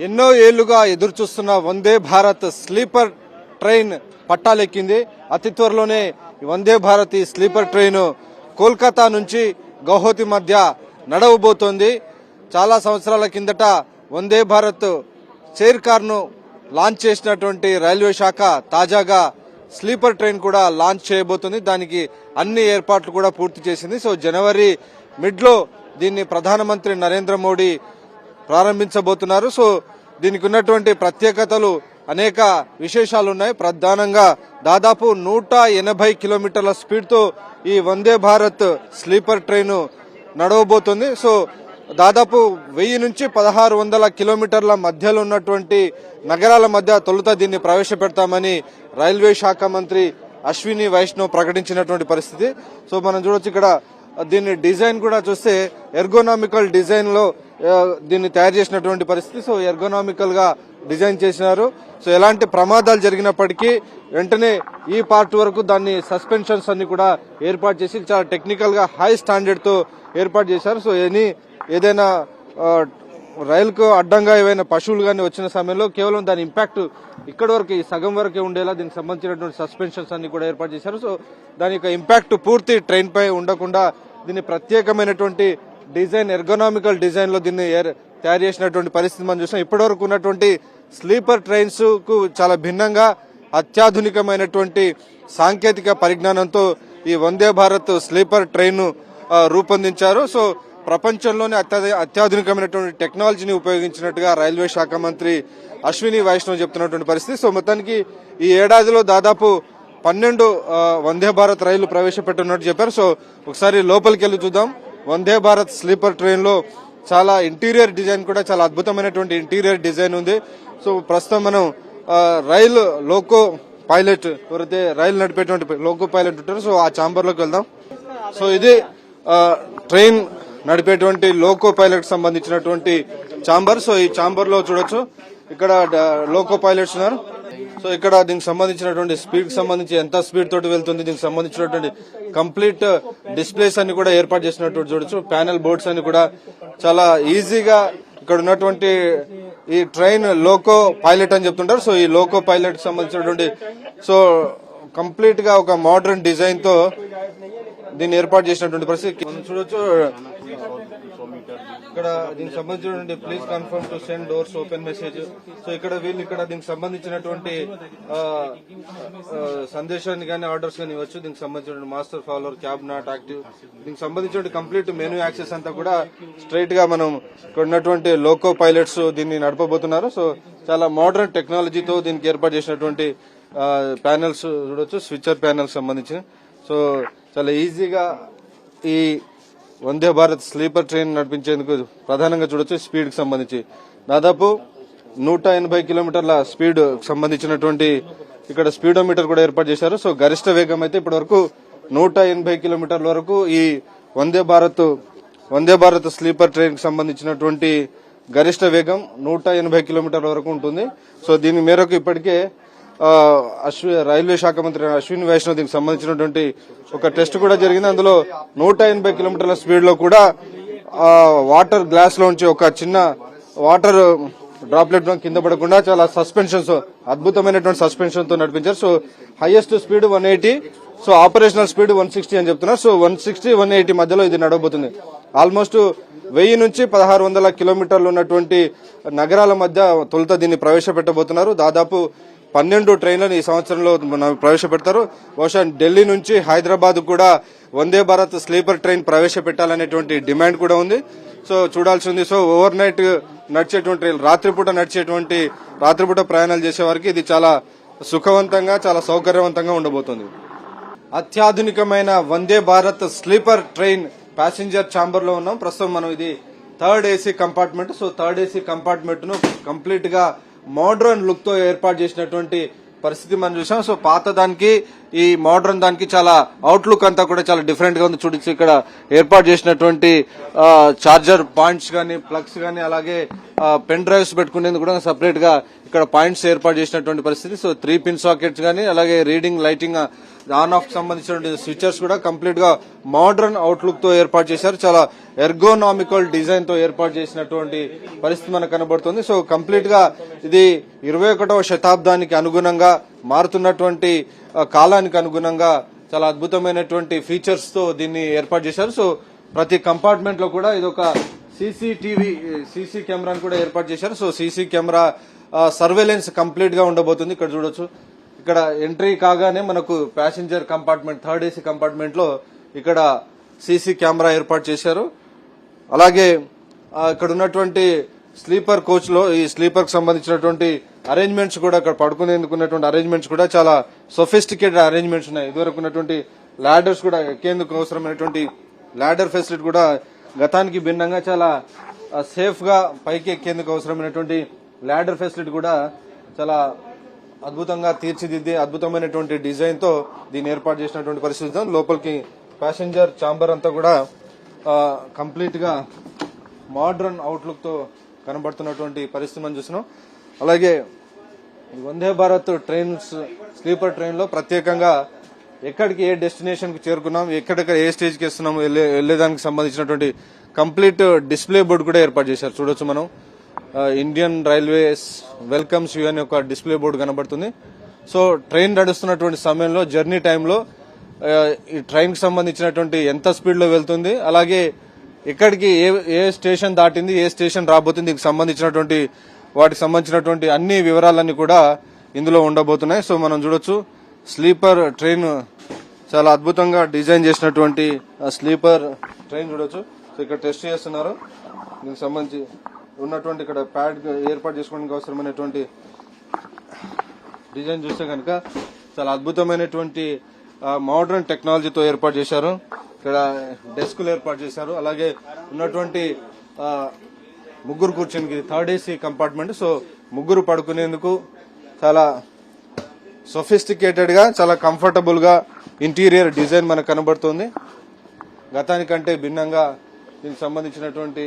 ఎన్నో ఏళ్లుగా ఎదురుచూస్తున్న వందే భారత్ స్లీపర్ ట్రైన్ పట్టాలెక్కింది. అతి త్వరలోనే వందే భారత్ ఈ స్లీపర్ ట్రైన్ కోల్కతా నుంచి గౌహతి మధ్య నడవబోతోంది. చాలా సంవత్సరాల కిందట వందే భారత్ చైర్ కార్ ను లాంచ్ చేసినటువంటి రైల్వే శాఖ తాజాగా స్లీపర్ ట్రైన్ కూడా లాంచ్ చేయబోతుంది. దానికి అన్ని ఏర్పాట్లు కూడా పూర్తి చేసింది. సో జనవరి మిడ్ లో దీన్ని ప్రధానమంత్రి నరేంద్ర మోడీ ప్రారంభించబోతున్నారు. సో దీనికి ఉన్నటువంటి ప్రత్యేకతలు అనేక విశేషాలు ఉన్నాయి. ప్రధానంగా దాదాపు 180 కిలోమీటర్ల స్పీడ్ తో ఈ వందే భారత్ స్లీపర్ ట్రైన్ నడవబోతుంది. సో దాదాపు 1000 నుంచి 1600 కిలోమీటర్ల మధ్యలో ఉన్నటువంటి నగరాల మధ్య తొలుత దీన్ని ప్రవేశపెడతామని రైల్వే శాఖ మంత్రి అశ్విని వైష్ణవ్ ప్రకటించినటువంటి పరిస్థితి. సో మనం చూడొచ్చు ఇక్కడ దీన్ని డిజైన్ కూడా చూస్తే ఎర్గోనామికల్ డిజైన్ లో దీన్ని తయారు చేసినటువంటి పరిస్థితి. సో ఎర్గోనామికల్ గా డిజైన్ చేసినారు. సో ఎలాంటి ప్రమాదాలు జరిగినప్పటికీ వెంటనే ఈ పార్ట్ వరకు దాన్ని సస్పెన్షన్స్ అన్ని కూడా ఏర్పాటు చేసి చాలా టెక్నికల్ గా హై స్టాండర్డ్ తో ఏర్పాటు చేశారు. సో ఏదైనా రైలుకు అడ్డంగా ఏవైనా పశువులు కానీ వచ్చిన సమయంలో కేవలం దాని ఇంపాక్ట్ ఇక్కడ వరకు ఈ సగం వరకే ఉండేలా దీనికి సంబంధించినటువంటి సస్పెన్షన్స్ అన్ని కూడా ఏర్పాటు చేశారు. సో దాని యొక్క ఇంపాక్ట్ పూర్తి ట్రైన్ పై ఉండకుండా దీన్ని ప్రత్యేకమైనటువంటి డిజైన్ ఎర్గోనామికల్ డిజైన్ లో దీన్ని తయారు చేసినటువంటి పరిస్థితి మనం చూసాం. ఇప్పటి వరకు ఉన్నటువంటి స్లీపర్ ట్రైన్స్ కు చాలా భిన్నంగా అత్యాధునికమైనటువంటి సాంకేతిక పరిజ్ఞానంతో ఈ వందే భారత్ స్లీపర్ ట్రైన్ రూపొందించారు. సో ప్రపంచంలోనే అత్యాధునికమైనటువంటి టెక్నాలజీని ఉపయోగించినట్టుగా రైల్వే శాఖ మంత్రి అశ్విని వైష్ణవ్ చెప్తున్నటువంటి పరిస్థితి. సో మొత్తానికి ఈ ఏడాదిలో దాదాపు 12 వందే భారత్ రైళ్లు ప్రవేశపెట్టనున్నట్టు చెప్పారు. సో ఒకసారి లోపలికి వెళ్ళి చూద్దాం. వందే భారత్ స్లీపర్ ట్రైన్ లో చాలా ఇంటీరియర్ డిజైన్ కూడా చాలా అద్భుతమైనటువంటి ఇంటీరియర్ డిజైన్ ఉంది. సో ప్రస్తుతం మనం రైలు లోకో పైలట్ ఎవరైతే రైలు నడిపేటువంటి లోకో పైలట్ ఉంటారో సో ఆ ఛాంబర్ లోకి వెళ్దాం. సో ఇది ట్రైన్ నడిపేటువంటి లోకో పైలట్ సంబంధించినటువంటి ఛాంబర్. సో ఈ ఛాంబర్ లో చూడొచ్చు ఇక్కడ లోకో పైలట్స్ ఉన్నారు. సో ఇక్కడ దీనికి సంబంధించినటువంటి స్పీడ్ కి సంబంధించి ఎంత స్పీడ్ తోటి వెళ్తుంది దీనికి సంబంధించినటువంటి కంప్లీట్ డిస్ప్లేస్ అన్ని కూడా ఏర్పాటు చేసినటువంటి చూడొచ్చు. ప్యానెల్ బోర్డ్స్ అన్ని కూడా చాలా ఈజీగా ఇక్కడ ఉన్నటువంటి ఈ ట్రైన్ లోకో పైలట్ అని చెప్తుంటారు. సో ఈ లోకో పైలట్ కి సంబంధించినటువంటి సో కంప్లీట్ గా ఒక మోడర్న్ డిజైన్ తో దీన్ని ఏర్పాటు చేసినటువంటి పరిస్థితి మనం చూడొచ్చు. ఇక్కడ దీనికి సంబంధించినటువంటి please confirm to send doors open message. So ఇక్కడ వీళ్ళు ఇక్కడ దీనికి సంబంధించినటువంటి సందేశాన్ని కానీ ఆర్డర్స్ కానీ ఇవ్వచ్చు. దీనికి సంబంధించిన master follower cab not active దీనికి సంబంధించిన కంప్లీట్ మెనూ యాక్సెస్ అంతా కూడా స్ట్రైట్ గా మనం ఇక్కడ ఉన్నటువంటి లోకో పైలట్స్ దీన్ని నడపబోతున్నారు. సో చాలా మోడర్న్ టెక్నాలజీతో దీనికి ఏర్పాటు చేసినటువంటి ప్యానెల్స్ చూడొచ్చు. స్విచర్ ప్యానెల్ సంబంధించిన సో చాలా ఈజీగా ఈ వందే భారత్ స్లీపర్ ట్రైన్ నడిపించేందుకు ప్రధానంగా చూడొచ్చు. స్పీడ్ కి సంబంధించి దాదాపు 180 కిలోమీటర్ల స్పీడ్ సంబంధించినటువంటి ఇక్కడ స్పీడోమీటర్ కూడా ఏర్పాటు చేశారు. సో గరిష్ట వేగం అయితే ఇప్పటి వరకు 180 కిలోమీటర్ల వరకు ఈ వందే భారత్ స్లీపర్ ట్రైన్ కి సంబంధించినటువంటి గరిష్ట వేగం 180 కిలోమీటర్ల వరకు ఉంటుంది. సో దీని మేరకు ఇప్పటికే రైల్వే శాఖ మంత్రి అశ్విని వైష్ణవ్ దీనికి సంబంధించినటువంటి ఒక టెస్ట్ కూడా జరిగింది. అందులో 180 కిలోమీటర్ల స్పీడ్ లో కూడా వాటర్ గ్లాస్ లోంచి ఒక చిన్న వాటర్ డ్రాప్లెట్ కింద పడకుండా చాలా సస్పెన్షన్స్ అద్భుతమైనటువంటి సస్పెన్షన్ తో నడిపించారు. So highest speed 180 so operational speed 160 అని చెప్తున్నారు. సో 160-180 మధ్యలో ఇది నడవబోతుంది. ఆల్మోస్ట్ 1000 నుంచి 1600 కిలోమీటర్లు ఉన్నటువంటి నగరాల మధ్య తొలుత దీన్ని ప్రవేశపెట్టబోతున్నారు. దాదాపు 12 ట్రైన్లను ఈ సంవత్సరంలో ప్రవేశపెడతారు. బహుశా ఢిల్లీ నుంచి హైదరాబాద్ కూడా వందే భారత్ స్లీపర్ ట్రైన్ ప్రవేశపెట్టాలనేటువంటి డిమాండ్ కూడా ఉంది. సో చూడాల్సి ఉంది. సో ఓవర్ నైట్ నడిచేటువంటి రాత్రిపూట ప్రయాణాలు చేసే వారికి ఇది చాలా సుఖవంతంగా చాలా సౌకర్యవంతంగా ఉండబోతుంది. అత్యాధునికమైన Vande Bharat sleeper train passenger chamber లో ఉన్నాం. ప్రస్తుతం మనం ఇది third AC compartment. So third AC compartment ను కంప్లీట్ గా మోడర్న్ లుక్ తో ఏర్పాటు చేసినటువంటి పరిస్థితి మనం చూసాం. సో పాత దానికి ఈ మోడర్న్ దానికి చాలా అవుట్లుక్ అంతా కూడా చాలా డిఫరెంట్ గా ఉంది. చూడొచ్చు ఇక్కడ ఏర్పాటు చేసినటువంటి చార్జర్ పాయింట్స్ గానీ, ప్లగ్స్ గానీ, అలాగే పెన్ డ్రైవ్స్ పెట్టుకునేందుకు కూడా సెపరేట్ గా ఇక్కడ పాయింట్స్ ఏర్పాటు చేసినటువంటి పరిస్థితి. సో 3 పిన్ సాకెట్స్ గానీ, అలాగే రీడింగ్, లైటింగ్, ఆన్ ఆఫ్ సంబంధించిన స్విచర్స్ కూడా కంప్లీట్ గా మోడర్న్ అవుట్లుక్ తో ఏర్పాటు చేశారు. చాలా ఎర్గోనామికల్ డిజైన్ తో ఏర్పాటు చేసినటువంటి పరిస్థితి మనకు కనబడుతుంది. సో కంప్లీట్ గా ఇది 21వ శతాబ్దానికి అనుగుణంగా మారుతున్నటువంటి కాలానికి అనుగుణంగా చాలా అద్భుతమైనటువంటి ఫీచర్స్ తో దీన్ని ఏర్పాటు చేశారు. సో ప్రతి కంపార్ట్మెంట్ లో కూడా ఇది ఒక సీసీ కెమెరాను కూడా ఏర్పాటు చేశారు. So CC camera surveillance complete గా ఉండబోతుంది. ఇక్కడ చూడొచ్చు, ఇక్కడ ఎంట్రీ కాగానే మనకు passenger compartment, third AC compartment లో ఇక్కడ సీసీ కెమెరా ఏర్పాటు చేశారు. అలాగే ఇక్కడ ఉన్నటువంటి స్లీపర్ కోచ్ లో ఈ స్లీపర్ కి సంబంధించినటువంటి అరేంజ్మెంట్స్ కూడా, అక్కడ పడుకునేందుకు ఉన్నటువంటి అరేంజ్మెంట్స్ కూడా చాలా సొఫిస్టికేటెడ్ అరేంజ్మెంట్స్ ఉన్నాయి. ఇదివరకు ఉన్నటువంటి లాడర్స్ కూడా, ఎక్కేందుకు అవసరమైనటువంటి లాడర్ ఫెసిలిటీ కూడా గతానికి భిన్నంగా చాలా సేఫ్ గా పైకి ఎక్కేందుకు అవసరమైనటువంటి లాడర్ ఫెసిలిటీ కూడా చాలా అద్భుతంగా తీర్చిదిద్ది అద్భుతమైనటువంటి డిజైన్ తో దీన్ని ఏర్పాటు చేసినటువంటి పరిస్థితి. లోపలికి ప్యాసింజర్ ఛాంబర్ అంతా కూడా కంప్లీట్ గా మోడర్న్ అవుట్లుక్ తో కనబడుతున్నటువంటి పరిస్థితి మనం చూస్తున్నాం. అలాగే Vande Bharat trains, sleeper train లో ప్రత్యేకంగా ఎక్కడికి ఏ డెస్టినేషన్ కి చేరుకున్నాం, ఎక్కడికి ఏ స్టేజ్ కి ఇస్తున్నాం వెళ్లేదానికి సంబంధించినటువంటి కంప్లీట్ డిస్ప్లే బోర్డు కూడా ఏర్పాటు చేశారు. చూడొచ్చు మనం, ఇండియన్ రైల్వేస్ వెల్కమ్స్ యూ అనే ఒక డిస్ప్లే బోర్డు కనబడుతుంది. సో ట్రైన్ నడుస్తున్నటువంటి సమయంలో, జర్నీ టైంలో ఈ ట్రైన్ కి సంబంధించినటువంటి ఎంత స్పీడ్ లో వెళ్తుంది, అలాగే ఎక్కడికి ఏ స్టేషన్ దాటింది, ఏ స్టేషన్ రాబోతుంది, దీనికి సంబంధించినటువంటి వాటికి సంబంధించినటువంటి అన్ని వివరాలన్నీ కూడా ఇందులో ఉండబోతున్నాయి. సో మనం చూడొచ్చు, స్లీపర్ ట్రైన్ చాలా అద్భుతంగా డిజైన్ చేసినటువంటి స్లీపర్ ట్రైన్ చూడొచ్చు. సో ఇక్కడ టెస్ట్ చేస్తున్నారు. దీనికి సంబంధించి ఉన్నటువంటి ఇక్కడ ప్యాడ్ ఏర్పాటు చేసుకోవడానికి అవసరమైనటువంటి డిజైన్ చూస్తే కనుక చాలా అద్భుతమైనటువంటి మోడర్న్ టెక్నాలజీతో ఏర్పాటు చేశారు. ఇక్కడ డెస్క్లు ఏర్పాటు చేశారు. అలాగే ఉన్నటువంటి ముగ్గురు కూర్చొని, థర్డ్ ఏసీ కంపార్ట్మెంట్. సో ముగ్గురు పడుకునేందుకు చాలా సొఫిస్టికేటెడ్ గా, చాలా కంఫర్టబుల్ గా ఇంటీరియర్ డిజైన్ మనకు కనబడుతుంది. గతానికంటే భిన్నంగా దీనికి సంబంధించినటువంటి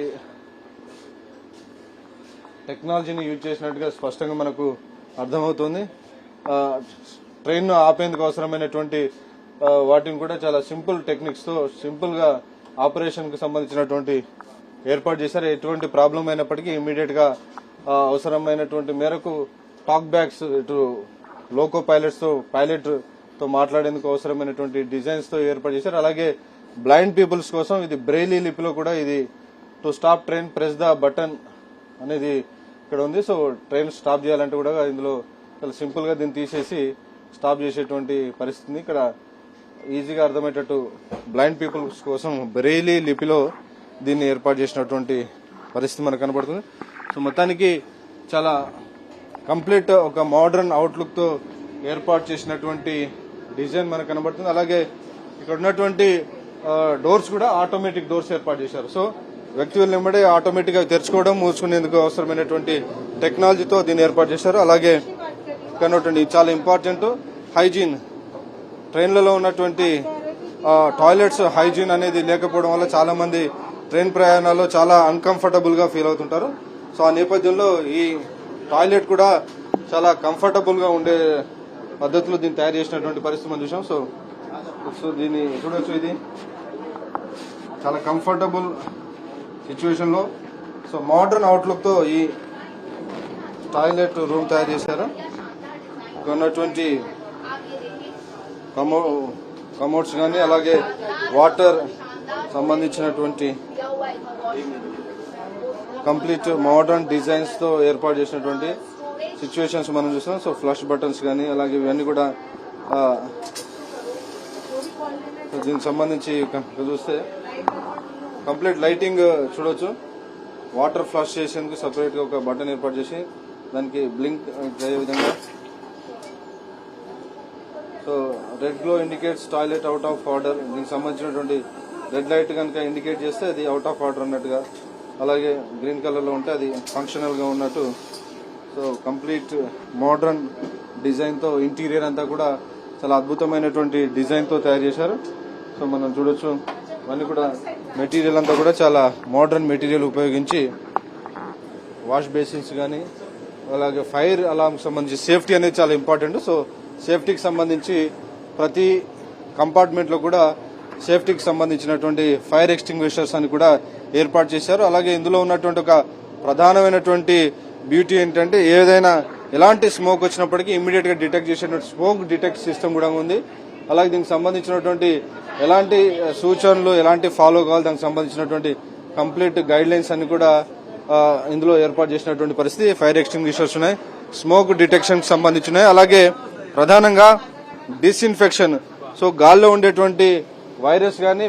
టెక్నాలజీని యూజ్ చేసినట్టుగా స్పష్టంగా మనకు అర్థమవుతుంది. ట్రైన్ ఆపేందుకు అవసరమైనటువంటి వాటిని కూడా చాలా సింపుల్ టెక్నిక్స్ తో సింపుల్ గా ఆపరేషన్ కు సంబంధించినటువంటి ఏర్పాటు చేశారు. ఎటువంటి ప్రాబ్లం అయినప్పటికీ ఇమీడియట్ గా అవసరమైనటువంటి మేరకు టాక్ బ్యాక్స్, ఇటు లోకో పైలట్ తో మాట్లాడేందుకు అవసరమైనటువంటి డిజైన్స్ తో ఏర్పాటు చేశారు. అలాగే బ్లైండ్ పీపుల్స్ కోసం ఇది బ్రెయిలీ లిపిలో కూడా, ఇది to stop train press the button అనేది ఇక్కడ ఉంది. సో ట్రైన్ స్టాప్ చేయాలంటే కూడా ఇందులో చాలా సింపుల్ గా దీన్ని తీసేసి స్టాప్ చేసేటువంటి పరిస్థితి. ఇక్కడ ఈజీగా అర్థమయ్యేటట్టు బ్లైండ్ పీపుల్స్ కోసం బ్రెయిలీ లిపిలో దీన్ని ఏర్పాటు చేసినటువంటి పరిస్థితి మనకు కనబడుతుంది. సో మొత్తానికి చాలా కంప్లీట్ ఒక మోడర్న్ అవుట్లుక్ తో ఏర్పాటు చేసినటువంటి డిజైన్ మనకు కనబడుతుంది. అలాగే ఇక్కడ ఉన్నటువంటి డోర్స్ కూడా ఆటోమేటిక్ డోర్స్ ఏర్పాటు చేశారు. సో వ్యక్తి వెంబడే ఆటోమేటిక్ గా తెరుచుకోవడం, మూసుకునేందుకు అవసరమైనటువంటి టెక్నాలజీతో దీన్ని ఏర్పాటు చేశారు. అలాగే ఇక్కడ చాలా ఇంపార్టెంట్ హైజీన్, ట్రైన్లలో ఉన్నటువంటి టాయిలెట్స్ హైజీన్ అనేది లేకపోవడం వల్ల చాలా మంది ట్రైన్ ప్రయాణాల్లో చాలా అన్కంఫర్టబుల్ గా ఫీల్ అవుతుంటారు. సో ఆ నేపథ్యంలో ఈ టాయిలెట్ కూడా చాలా కంఫర్టబుల్ గా ఉండే పద్ధతిలో దీన్ని తయారు చేసినటువంటి పరిస్థితి మనం చూసాం. సో దీన్ని చూడొచ్చు, ఇది చాలా కంఫర్టబుల్ సిచ్యువేషన్ లో సో మోడర్న్ అవుట్లుక్ తో ఈ టాయిలెట్ రూమ్ తయారు చేశారు. ఉన్నటువంటి కమోడ్స్ కానీ, అలాగే వాటర్ సంబంధించినటువంటి కంప్లీట్ మోడర్న్ డిజైన్స్ తో ఏర్పాటు చేసినటువంటి సిచ్యువేషన్స్ మనం చూస్తాం. సో ఫ్లష్ బటన్స్ కానీ, అలాగే ఇవన్నీ కూడా దీనికి సంబంధించి చూస్తే కంప్లీట్ లైటింగ్ చూడొచ్చు. వాటర్ ఫ్లష్ చేసేందుకు సపరేట్ గా ఒక బటన్ ఏర్పాటు చేసి దానికి బ్లింక్ అయ్యే విధంగా. So red glow indicates toilet out of order. దీనికి సంబంధించినటువంటి రెడ్ లైట్ కనుక ఇండికేట్ చేస్తే అది అవుట్ ఆఫ్ ఆర్డర్ అన్నట్టుగా, అలాగే గ్రీన్ కలర్ లో ఉంటే అది ఫంక్షనల్ గా ఉన్నట్టు. సో కంప్లీట్ మోడర్న్ డిజైన్ తో ఇంటీరియర్ అంతా కూడా చాలా అద్భుతమైనటువంటి డిజైన్ తో తయారు చేశారు. సో మనం చూడొచ్చు ఇవన్నీ కూడా మెటీరియల్ అంతా కూడా చాలా మోడర్న్ మెటీరియల్ ఉపయోగించి వాష్ బేసిన్స్ కానీ అలాగే ఫైర్ అలాంకి సంబంధించి సేఫ్టీ అనేది చాలా ఇంపార్టెంట్. సో సేఫ్టీకి సంబంధించి ప్రతి కంపార్ట్మెంట్ లో కూడా సేఫ్టీకి సంబంధించినటువంటి ఫైర్ ఎక్స్టింగ్విషర్స్ అని కూడా ఏర్పాటు చేశారు. అలాగే ఇందులో ఉన్నటువంటి ఒక ప్రధానమైనటువంటి బ్యూటీ ఏంటంటే ఏదైనా ఎలాంటి స్మోక్ వచ్చినప్పటికీ ఇమ్మీడియట్ గా డిటెక్ట్ చేసేటువంటి స్మోక్ డిటెక్ట్ సిస్టమ్ కూడా ఉంది. అలాగే దీనికి సంబంధించినటువంటి ఎలాంటి సూచనలు ఎలాంటి ఫాలో కావాలి దానికి సంబంధించినటువంటి కంప్లీట్ గైడ్ లైన్స్ అన్ని కూడా ఇందులో ఏర్పాటు చేసినటువంటి పరిస్థితి. ఫైర్ ఎక్స్టింగ్విషర్స్ ఉన్నాయి, స్మోక్ డిటెక్షన్ కి సంబంధించినాయి. అలాగే ప్రధానంగా డిస్ఇన్ఫెక్షన్, సో గాల్లో ఉండేటువంటి వైరస్ గానీ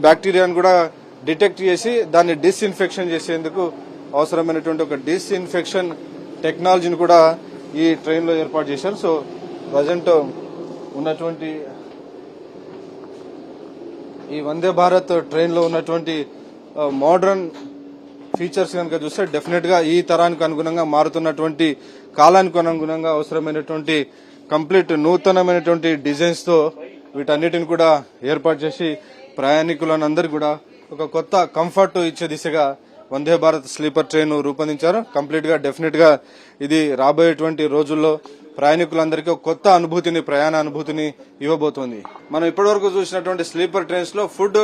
బ్యాక్టీరియాని కూడా డిటెక్ట్ చేసి దాన్ని డిస్ఇన్ఫెక్షన్ చేసేందుకు అవసరమైనటువంటి ఒక డిస్ఇన్ఫెక్షన్ టెక్నాలజీని కూడా ఈ ట్రైన్ లో ఏర్పాటు చేశారు. సో ప్రజెంట్ ఉన్నటువంటి ఈ వందే భారత్ ట్రైన్ లో ఉన్నటువంటి మోడర్న్ ఫీచర్స్ కనుక చూస్తే డెఫినెట్ గా ఈ తరానికి అనుగుణంగా మారుతున్నటువంటి కాలానికి అనుగుణంగా అవసరమైనటువంటి కంప్లీట్ నూతనమైనటువంటి డిజైన్స్ తో వీటన్నిటిని కూడా ఏర్పాటు చేసి ప్రయాణికులందరికీ కూడా ఒక కొత్త కంఫర్ట్ ఇచ్చే దిశగా వందే భారత్ స్లీపర్ ట్రైన్ రూపొందించారు. కంప్లీట్ గా డెఫినెట్ గా ఇది రాబోయేటువంటి రోజుల్లో ప్రయాణికులందరికీ ఒక కొత్త అనుభూతిని, ప్రయాణ అనుభూతిని ఇవ్వబోతోంది. మనం ఇప్పటివరకు చూసినటువంటి స్లీపర్ ట్రైన్స్ లో ఫుడ్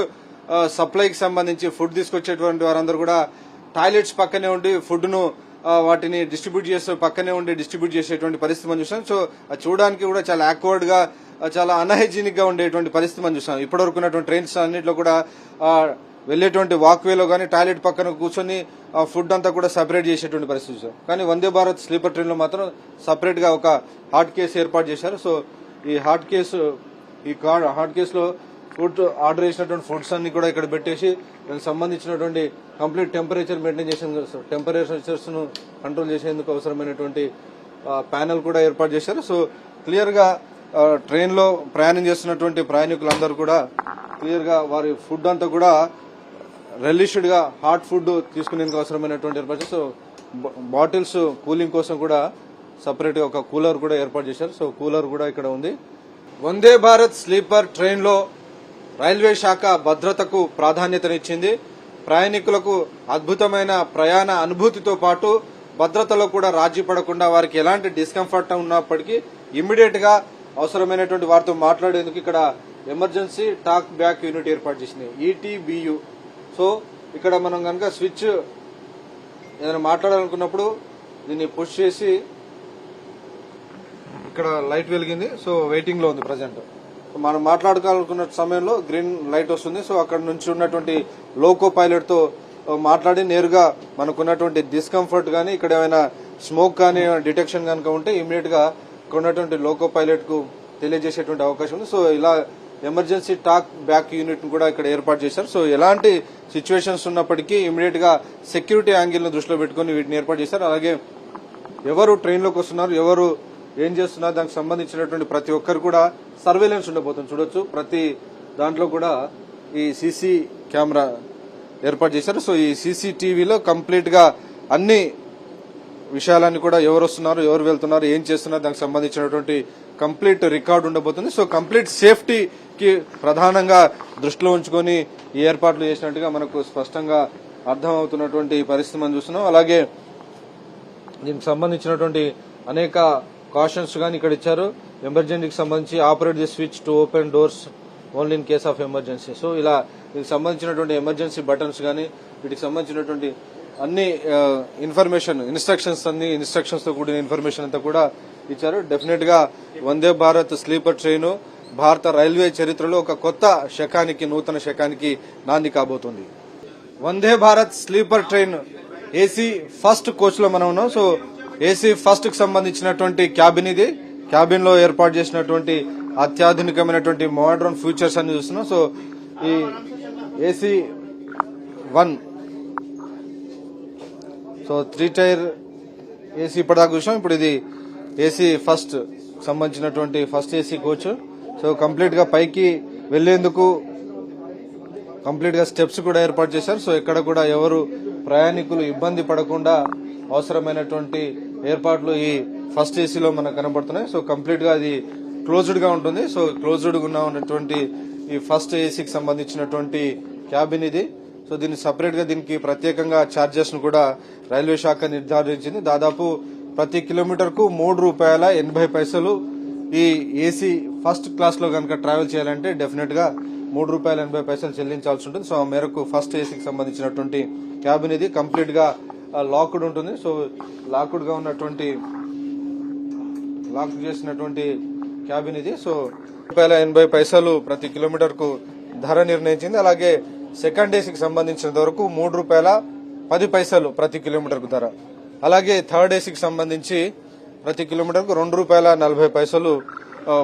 సప్లైకి సంబంధించి ఫుడ్ తీసుకొచ్చేటువంటి వారందరూ కూడా టాయిలెట్స్ పక్కనే ఉండి ఫుడ్ ను వాటిని డిస్ట్రిబ్యూట్ చేస్తూ పక్కనే ఉండి డిస్ట్రిబ్యూట్ చేసేటువంటి పరిస్థితి మనం చూసాం. సో అది చూడడానికి కూడా చాలా ఆక్వర్డ్ గా చాలా అన్హైజీనిక్ గా ఉండేటువంటి పరిస్థితి మనం చూసాం. ఇప్పటివరకు ఉన్నటువంటి ట్రైన్స్ అన్నింటిలో కూడా వెళ్లేటువంటి వాక్వేలో గానీ టాయిలెట్ పక్కన కూర్చొని ఫుడ్ అంతా కూడా సెపరేట్ చేసేటువంటి పరిస్థితి చూసాం. కానీ వందే భారత్ స్లీపర్ ట్రైన్ లో మాత్రం సపరేట్ గా ఒక హాట్ కేసు ఏర్పాటు చేశారు. సో ఈ హాట్ కేసులో ఫుడ్ ఆర్డర్ చేసినటువంటి ఫుడ్స్ అన్ని కూడా ఇక్కడ పెట్టేసి దానికి సంబంధించినటువంటి కంప్లీట్ టెంపరేచర్ మెయింటైన్ చేసేందుకు, టెంపరేచర్స్ ను కంట్రోల్ చేసేందుకు అవసరమైనటువంటి ప్యానెల్ కూడా ఏర్పాటు చేశారు. సో క్లియర్ గా ట్రైన్ లో ప్రయాణం చేస్తున్నటువంటి ప్రయాణికులందరూ కూడా క్లియర్ గా వారి ఫుడ్ అంతా కూడా రెలిష్డ్ గా హాట్ ఫుడ్ తీసుకునేందుకు అవసరమైనటువంటి ఏర్పాటు. సో బాటిల్స్ కూలింగ్ కోసం కూడా సపరేట్ గా ఒక కూలర్ కూడా ఏర్పాటు చేశారు. సో కూలర్ కూడా ఇక్కడ ఉంది. వందే భారత్ స్లీపర్ ట్రైన్ లో రైల్వే శాఖ భద్రతకు ప్రాధాన్యతనిచ్చింది. ప్రయాణికులకు అద్భుతమైన ప్రయాణ అనుభూతితో పాటు భద్రతలో కూడా రాజీ పడకుండా వారికి ఎలాంటి డిస్కంఫర్ట్ ఉన్నప్పటికీ ఇమ్మీడియట్ గా అవసరమైనటువంటి వారితో మాట్లాడేందుకు ఇక్కడ ఎమర్జెన్సీ టాక్ బ్యాక్ యూనిట్ ఏర్పాటు చేసింది, ఈటీబీయూ. సో ఇక్కడ మనం కనుక స్విచ్ ఏదైనా మాట్లాడాలనుకున్నప్పుడు దీన్ని పుష్ చేసి ఇక్కడ లైట్ వెలిగింది. సో వెయిటింగ్ లో ఉంది ప్రజెంట్. మనం మాట్లాడుకోవాలనుకున్న సమయంలో గ్రీన్ లైట్ వస్తుంది. సో అక్కడ నుంచి ఉన్నటువంటి లోకో పైలట్ తో మాట్లాడి నేరుగా మనకున్నటువంటి డిస్కంఫర్ట్ గానీ ఇక్కడ ఏమైనా స్మోక్ కానీ డిటెక్షన్ కనుక ఉంటే ఇమీడియట్ గా ఇక్కడ ఉన్నటువంటి లోకో పైలట్ కు తెలియజేసేటువంటి అవకాశం ఉంది. సో ఇలా ఎమర్జెన్సీ టాక్ బ్యాక్ యూనిట్ ను కూడా ఇక్కడ ఏర్పాటు చేశారు. సో ఎలాంటి సిచ్యువేషన్స్ ఉన్నప్పటికీ ఇమీడియట్ గా సెక్యూరిటీ యాంగిల్ ను దృష్టిలో పెట్టుకుని వీటిని ఏర్పాటు చేశారు. అలాగే ఎవరు ట్రైన్ లోకి వస్తున్నారు, ఎవరు ఏం చేస్తున్నారు దానికి సంబంధించినటువంటి ప్రతి ఒక్కరు కూడా సర్వేలెన్స్ ఉండబోతుంది. చూడొచ్చు ప్రతి దాంట్లో కూడా ఈ సీసీ కెమెరా ఏర్పాటు చేశారు. సో ఈ సీసీటీవీలో కంప్లీట్ గా అన్ని విషయాలన్నీ కూడా ఎవరు వస్తున్నారు, ఎవరు వెళ్తున్నారు, ఏం చేస్తున్నారు దానికి సంబంధించినటువంటి కంప్లీట్ రికార్డు ఉండబోతుంది. సో కంప్లీట్ సేఫ్టీకి ప్రధానంగా దృష్టిలో ఉంచుకొని ఈ ఏర్పాట్లు చేసినట్టుగా మనకు స్పష్టంగా అర్థమవుతున్నటువంటి పరిస్థితి మనం చూస్తున్నాం. అలాగే దీనికి సంబంధించినటువంటి అనేక కాషన్స్ గానీ ఇక్కడ ఇచ్చారు. ఎమర్జెన్సీకి సంబంధించి operate the switch to open doors only in case of emergency. So ఇలా దీనికి సంబంధించినటువంటి ఎమర్జెన్సీ బటన్స్ గానీ వీటికి సంబంధించినటువంటి అన్ని ఇన్ఫర్మేషన్ ఇన్స్ట్రక్షన్స్ తో కూడిన ఇన్ఫర్మేషన్ అంతా కూడా ఇచ్చారు. డెఫినెట్ గా వందే భారత్ స్లీపర్ ట్రైన్ భారత రైల్వే చరిత్రలో ఒక కొత్త శకానికి, నూతన శకానికి నాంది కాబోతుంది. Vande Bharat sleeper train AC first coach లో మనం ఉన్నాం. సో ఏసీ ఫస్ట్ కి సంబంధించినటువంటి క్యాబిన్ ఇది. క్యాబిన్ లో ఏర్పాటు చేసినటువంటి అత్యాధునికమైనటువంటి మోడర్న్ ఫీచర్స్ అన్ని చూస్తున్నాం. సో ఈ ఏసీ 1, సో 3 టైర్ ఏసీ ఇప్పటిదాకా చూసాం. ఇప్పుడు ఇది ఏసీ ఫస్ట్ సంబంధించినటువంటి first AC coach. So complete గా పైకి వెళ్లేందుకు కంప్లీట్ గా స్టెప్స్ కూడా ఏర్పాటు చేశారు. సో ఎక్కడ కూడా ఎవరు ప్రయాణికులు ఇబ్బంది పడకుండా అవసరమైనటువంటి ఏర్పాట్లు ఈ ఫస్ట్ ఏసీలో మనకు కనబడుతున్నాయి. సో కంప్లీట్ గా అది క్లోజ్డ్ గా ఉంటుంది. సో క్లోజ్డ్ గా ఉన్నటువంటి ఈ ఫస్ట్ ఏసీకి సంబంధించినటువంటి క్యాబిన్ ఇది. సో దీన్ని సపరేట్ గా దీనికి ప్రత్యేకంగా ఛార్జెస్ ను కూడా రైల్వే శాఖ నిర్ధారించింది. దాదాపు ప్రతి కిలోమీటర్ కు ₹3.80 ఈ ఏసీ ఫస్ట్ క్లాస్ లో కనుక ట్రావెల్ చేయాలంటే డెఫినెట్ గా ₹3.80 చెల్లించాల్సి ఉంటుంది. సో ఆ మేరకు ఫస్ట్ ఏసీకి సంబంధించినటువంటి క్యాబిన్ ఇది కంప్లీట్ గా లాక్డ్ ఉంటుంది. సో లాక్డ్ గా ఉన్నటువంటి లాక్ చేసినటువంటి క్యాబిన్ ఇది. సో ₹80 ప్రతి కిలోమీటర్ కు ధర నిర్ణయించింది. అలాగే సెకండ్ ఏసీకి సంబంధించినంత వరకు ₹3.10 ప్రతి కిలోమీటర్ కు ధర. అలాగే థర్డ్ ఏసీకి సంబంధించి ప్రతి కిలోమీటర్ కు ₹2.40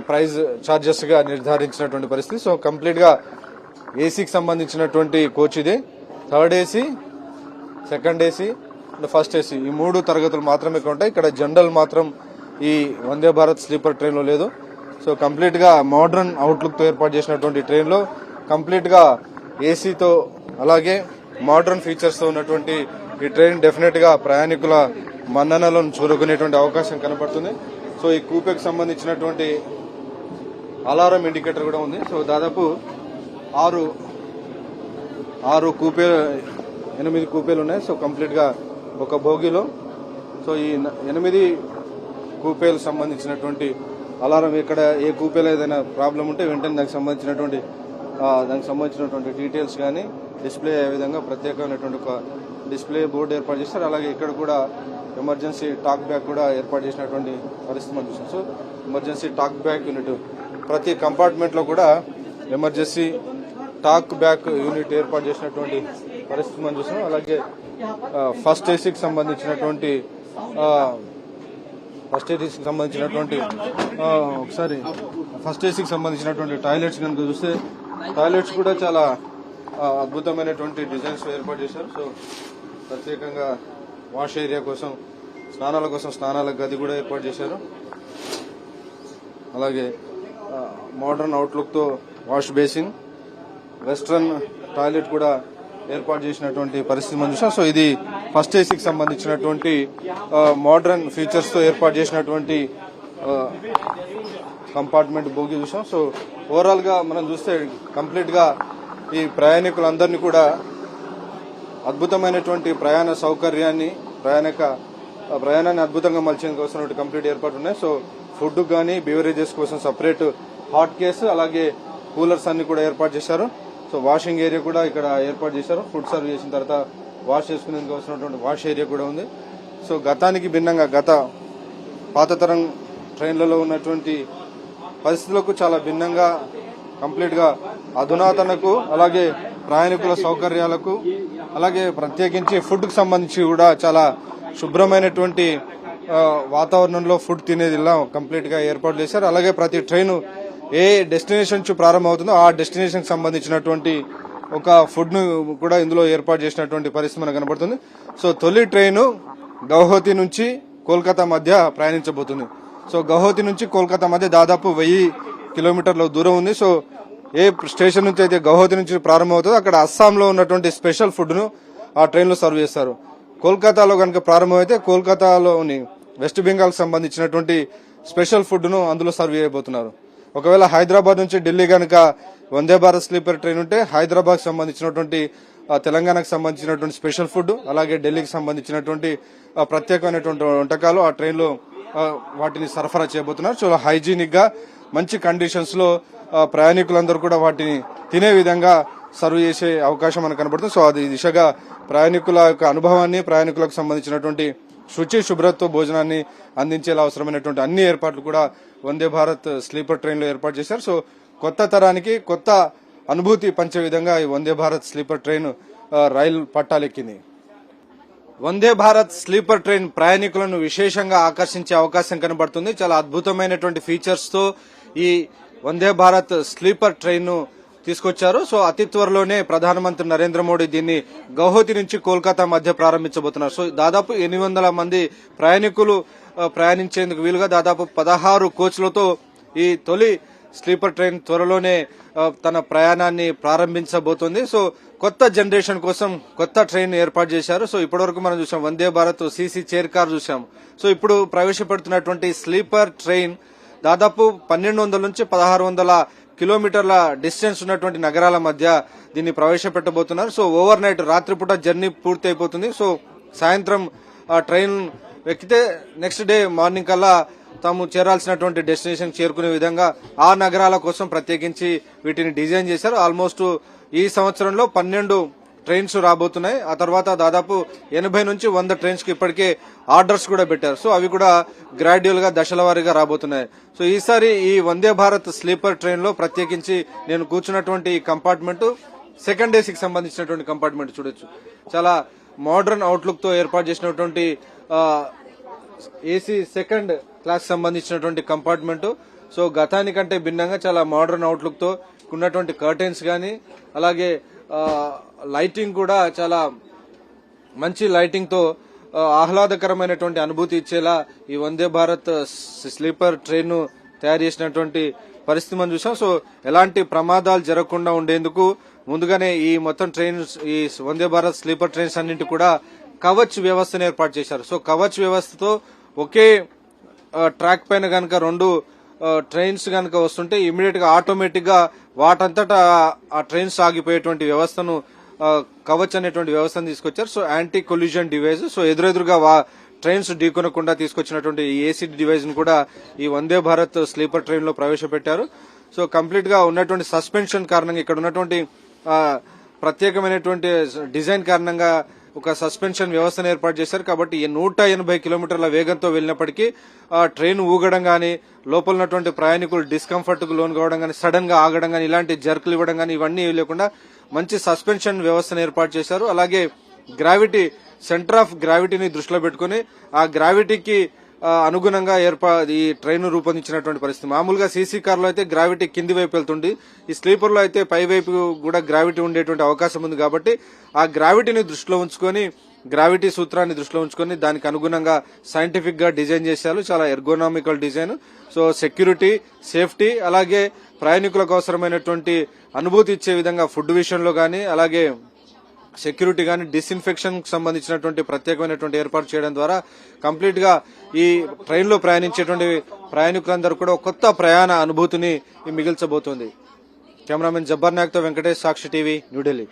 ప్రైజ్ చార్జెస్ గా నిర్ధారించినటువంటి పరిస్థితి. సో కంప్లీట్ గా ఏసీకి సంబంధించినటువంటి కోచ్ ఇది. Third AC, second AC and first AC ఈ 3 తరగతులు మాత్రమే ఉంటాయి. ఇక్కడ జనరల్ మాత్రం ఈ వందే భారత్ స్లీపర్ ట్రైన్ లో లేదు. సో కంప్లీట్ గా మోడర్న్ అవుట్లుక్ తో ఏర్పాటు చేసినటువంటి ట్రైన్ లో కంప్లీట్ గా ఏసీతో అలాగే మోడర్న్ ఫీచర్స్ తో ఉన్నటువంటి ఈ ట్రైన్ డెఫినెట్ గా ప్రయాణికుల మన్ననలను చూరుకునేటువంటి అవకాశం కనబడుతుంది. సో ఈ కూపేకి సంబంధించినటువంటి అలారం ఇండికేటర్ కూడా ఉంది. సో దాదాపు 8 కూపేలు ఉన్నాయి. సో కంప్లీట్ గా ఒక బోగిలో. సో ఈ 8 కూపేలు సంబంధించినటువంటి అలారం ఇక్కడ ఏ కూపేలో ఏదైనా ప్రాబ్లం ఉంటే వెంటనే దానికి సంబంధించినటువంటి డీటెయిల్స్ కానీ డిస్ప్లే అయ్యే విధంగా ప్రత్యేకమైనటువంటి ఒక డిస్ప్లే బోర్డు ఏర్పాటు చేస్తారు. అలాగే ఇక్కడ కూడా ఎమర్జెన్సీ టాక్ బ్యాక్ కూడా ఏర్పాటు చేసినటువంటి పరిస్థితి మనం చూసాం. So emergency talk back unit ప్రతి కంపార్ట్మెంట్ లో కూడా ఎమర్జెన్సీ టాక్ బ్యాక్ యూనిట్ ఏర్పాటు చేసినటువంటి పరిస్థితి మనం చూసాం. అలాగే ఫస్ట్ ఏసీకి సంబంధించినటువంటి టాయిలెట్స్ కనుక చూస్తే టాయిలెట్స్ కూడా చాలా అద్భుతమైనటువంటి డిజైన్స్ ఏర్పాటు చేశారు. సో ప్రత్యేకంగా వాష్ ఏరియా కోసం స్నానాల గది కూడా ఏర్పాటు చేశారు. అలాగే మోడర్న్ అవుట్లుక్ తో వాష్ బేసిన్, వెస్ట్రన్ టాయిలెట్ కూడా ఏర్పాటు చేసినటువంటి పరిస్థితి మనం చూసాం. సో ఇది ఫస్ట్ ఏసీకి సంబంధించినటువంటి మోడర్న్ ఫీచర్స్ తో ఏర్పాటు చేసినటువంటి కంపార్ట్మెంట్ బోగి చూసాం. సో ఓవరాల్ గా మనం చూస్తే కంప్లీట్ గా ఈ ప్రయాణికులందరినీ కూడా అద్భుతమైనటువంటి ప్రయాణ సౌకర్యాన్ని ప్రయాణాన్ని అద్భుతంగా మలిచేందుకు వస్తున్నటువంటి కంప్లీట్ ఏర్పాటు ఉన్నాయి. సో ఫుడ్ కానీ బీవరేజెస్ కోసం సపరేట్ హాట్ కేసు అలాగే కూలర్స్ అన్ని కూడా ఏర్పాటు చేశారు. సో వాషింగ్ ఏరియా కూడా ఇక్కడ ఏర్పాటు చేశారు. ఫుడ్ సర్వ్ చేసిన తర్వాత వాష్ చేసుకునేందుకు వస్తున్నటువంటి వాష్ ఏరియా కూడా ఉంది. సో గతానికి భిన్నంగా పాత తరం ట్రైన్లలో ఉన్నటువంటి పరిస్థితులకు చాలా భిన్నంగా కంప్లీట్ గా అధునాతనకు అలాగే ప్రయాణికుల సౌకర్యాలకు అలాగే ప్రత్యేకించి ఫుడ్ కు సంబంధించి కూడా చాలా శుభ్రమైనటువంటి వాతావరణంలో ఫుడ్ తినేది ఇలా కంప్లీట్ గా ఏర్పాటు చేశారు. అలాగే ప్రతి ట్రైన్ ఏ డెస్టినేషన్ నుంచి ప్రారంభమవుతుందో ఆ డెస్టినేషన్ కి సంబంధించినటువంటి ఒక ఫుడ్ ను కూడా ఇందులో ఏర్పాటు చేసినటువంటి పరిస్థితి మనకు కనబడుతుంది. సో తొలి ట్రైన్ గౌహతి నుంచి కోల్కతా మధ్య ప్రయాణించబోతుంది. సో గౌహతి నుంచి కోల్కతా మధ్య దాదాపు 1000 కిలోమీటర్ల దూరం ఉంది. సో ఏ స్టేషన్ నుంచి అయితే గౌహతి నుంచి ప్రారంభమవుతుందో అక్కడ అస్సాంలో ఉన్నటువంటి స్పెషల్ ఫుడ్ ను ఆ ట్రైన్ లో సర్వ్ చేస్తారు. కోల్కతాలో కనుక ప్రారంభమైతే కోల్కతాలోని వెస్ట్ బెంగాల్ కు సంబంధించినటువంటి స్పెషల్ ఫుడ్ ను అందులో సర్వ్ చేయబోతున్నారు. ఒకవేళ హైదరాబాద్ నుంచి ఢిల్లీ కనుక వందే భారత్ స్లీపర్ ట్రైన్ ఉంటే హైదరాబాద్ కు సంబంధించినటువంటి తెలంగాణకు సంబంధించినటువంటి స్పెషల్ ఫుడ్ అలాగే ఢిల్లీకి సంబంధించినటువంటి ప్రత్యేకమైనటువంటి వంటకాలు ఆ ట్రైన్ లో వాటిని సరఫరా చేయబోతున్నారు. చాలా హైజీనిక్ గా మంచి కండిషన్స్ లో ప్రయాణికులందరూ కూడా వాటిని తినే విధంగా సర్వ్ చేసే అవకాశం మనకు కనబడుతుంది. సో అది దిశగా ప్రయాణికుల యొక్క అనుభవాన్ని ప్రయాణికులకు సంబంధించినటువంటి శుచి శుభ్రతతో భోజనాన్ని అందించేలా అవసరమైనటువంటి అన్ని ఏర్పాట్లు కూడా వందే భారత్ స్లీపర్ ట్రైన్ లో ఏర్పాటు చేశారు. సో కొత్త తరానికి కొత్త అనుభూతి పంచే విధంగా ఈ వందే భారత్ స్లీపర్ ట్రైన్ రైలు పట్టాలెక్కింది. వందే భారత్ స్లీపర్ ట్రైన్ ప్రయాణికులను విశేషంగా ఆకర్షించే అవకాశం కనబడుతుంది. చాలా అద్భుతమైనటువంటి ఫీచర్స్ తో ఈ వందే భారత్ స్లీపర్ ట్రైన్ ను తీసుకొచ్చారు. సో అతి త్వరలోనే ప్రధానమంత్రి నరేంద్ర మోడీ దీన్ని గౌహతి నుంచి కోల్కతా మధ్య ప్రారంభించబోతున్నారు. సో దాదాపు 800 మంది ప్రయాణికులు ప్రయాణించేందుకు వీలుగా దాదాపు 16 కోచ్లతో ఈ తొలి స్లీపర్ ట్రైన్ త్వరలోనే తన ప్రయాణాన్ని ప్రారంభించబోతోంది. సో కొత్త జనరేషన్ కోసం కొత్త ట్రైన్ ఏర్పాటు చేశారు. సో ఇప్పటివరకు మనం చూసాం Vande Bharat CC chair car చూసాం. సో ఇప్పుడు ప్రవేశపెడుతున్నటువంటి స్లీపర్ ట్రైన్ దాదాపు 1200 నుంచి 1600 కిలోమీటర్ల డిస్టెన్స్ ఉన్నటువంటి నగరాల మధ్య దీన్ని ప్రవేశపెట్టబోతున్నారు. సో ఓవర్ నైట్ రాత్రిపూట జర్నీ పూర్తి అయిపోతుంది. సో సాయంత్రం ట్రైన్ ఎక్కితే నెక్స్ట్ డే మార్నింగ్ కల్లా తాము చేరాల్సినటువంటి డెస్టినేషన్ చేరుకునే విధంగా ఆ నగరాల కోసం ప్రత్యేకించి వీటిని డిజైన్ చేశారు. ఆల్మోస్ట్ ఈ సంవత్సరంలో 12 ట్రైన్స్ రాబోతున్నాయి. ఆ తర్వాత దాదాపు 80 నుంచి 100 ట్రైన్స్ కి ఇప్పటికే ఆర్డర్స్ కూడా పెట్టారు. సో అవి కూడా గ్రాడ్యువల్ గా దశల వారీగా రాబోతున్నాయి. సో ఈసారి ఈ వందే భారత్ స్లీపర్ ట్రైన్ లో ప్రత్యేకించి నేను కూర్చున్నటువంటి కంపార్ట్మెంట్ సెకండ్ ఏసీకి సంబంధించినటువంటి కంపార్ట్మెంట్ చూడొచ్చు. చాలా మోడర్న్ అవుట్లుక్ తో ఏర్పాటు చేసినటువంటి ఏసీ సెకండ్ క్లాస్ సంబంధించినటువంటి కంపార్ట్మెంట్. సో గతానికంటే భిన్నంగా చాలా మోడర్న్ అవుట్లుక్ తో ఉన్నటువంటి కర్టెన్స్ గానీ అలాగే లైటింగ్ కూడా చాలా మంచి లైటింగ్ తో ఆహ్లాదకరమైనటువంటి అనుభూతి ఇచ్చేలా ఈ వందే భారత్ స్లీపర్ ట్రైన్ తయారు చేసినటువంటి పరిస్థితి మనం చూసాం. సో ఎలాంటి ప్రమాదాలు జరగకుండా ఉండేందుకు ముందుగానే ఈ మొత్తం ట్రైన్స్ ఈ వందే భారత్ స్లీపర్ ట్రైన్స్ అన్నింటి కూడా కవచ్ వ్యవస్థను ఏర్పాటు చేశారు. సో కవచ్ వ్యవస్థతో ఒకే ట్రాక్ పైన గనక 2 ట్రైన్స్ గనక వస్తుంటే ఇమీడియట్ గా ఆటోమేటిక్ గా వాటంతటా ఆ ట్రైన్స్ ఆగిపోయేటువంటి వ్యవస్థను కవచ్ అనేటువంటి వ్యవస్థను తీసుకొచ్చారు. So anti collision device. So ఎదురెదురుగా ట్రైన్స్ ఢీకొనకుండా తీసుకొచ్చినటువంటి ఈ ఏసీ డివైస్ ను కూడా ఈ వందే భారత్ స్లీపర్ ట్రైన్ లో ప్రవేశపెట్టారు. సో కంప్లీట్ గా ఉన్నటువంటి సస్పెన్షన్ కారణంగా ఇక్కడ ఉన్నటువంటి ప్రత్యేకమైనటువంటి డిజైన్ కారణంగా ఒక సస్పెన్షన్ వ్యవస్థను ఏర్పాటు చేశారు. కాబట్టి 180 కిలోమీటర్ల వేగంతో వెళ్ళినప్పటికీ ట్రైన్ ఊగడం గానీ లోపల ఉన్నటువంటి ప్రయాణికులు డిస్కంఫర్ట్ కు లోన్ కావడం గానీ సడన్ గా ఆగడం గానీ ఇలాంటి జర్కులు ఇవ్వడం గానీ ఇవన్నీ లేకుండా మంచి సస్పెన్షన్ వ్యవస్థను ఏర్పాటు చేశారు. అలాగే గ్రావిటీ సెంటర్ ఆఫ్ గ్రావిటీని దృష్టిలో పెట్టుకుని ఆ గ్రావిటీకి అనుగుణంగా ఈ ట్రైన్ రూపొందించినటువంటి పరిస్థితి. మామూలుగా సీసీ కార్లో అయితే గ్రావిటీ కింది వైపు వెళ్తుంది. ఈ స్లీపర్ లో అయితే పై వైపు కూడా గ్రావిటీ ఉండేటువంటి అవకాశం ఉంది. కాబట్టి ఆ గ్రావిటీని దృష్టిలో ఉంచుకొని గ్రావిటీ సూత్రాన్ని దృష్టిలో ఉంచుకొని దానికి అనుగుణంగా సైంటిఫిక్ గా డిజైన్ చేశారు. చాలా ఎర్గోనామికల్ డిజైన్. సో సెక్యూరిటీ, సేఫ్టీ అలాగే ప్రయాణికులకు అవసరమైనటువంటి అనుభూతి ఇచ్చే విధంగా ఫుడ్ విషయంలో గానీ అలాగే సెక్యూరిటీ గానీ డిస్ఇన్ఫెక్షన్ కు సంబంధించినటువంటి ప్రత్యేకమైనటువంటి ఏర్పాటు చేయడం ద్వారా కంప్లీట్ గా ఈ ట్రైన్ లో ప్రయాణించేటువంటి ప్రయాణికులందరూ కూడా కొత్త ప్రయాణ అనుభూతిని మిగిల్చబోతోంది. కెమెరామెన్ జబ్బర్ నాయక్ తో వెంకటేష్, సాక్షి టీవీ, న్యూఢిల్లీ.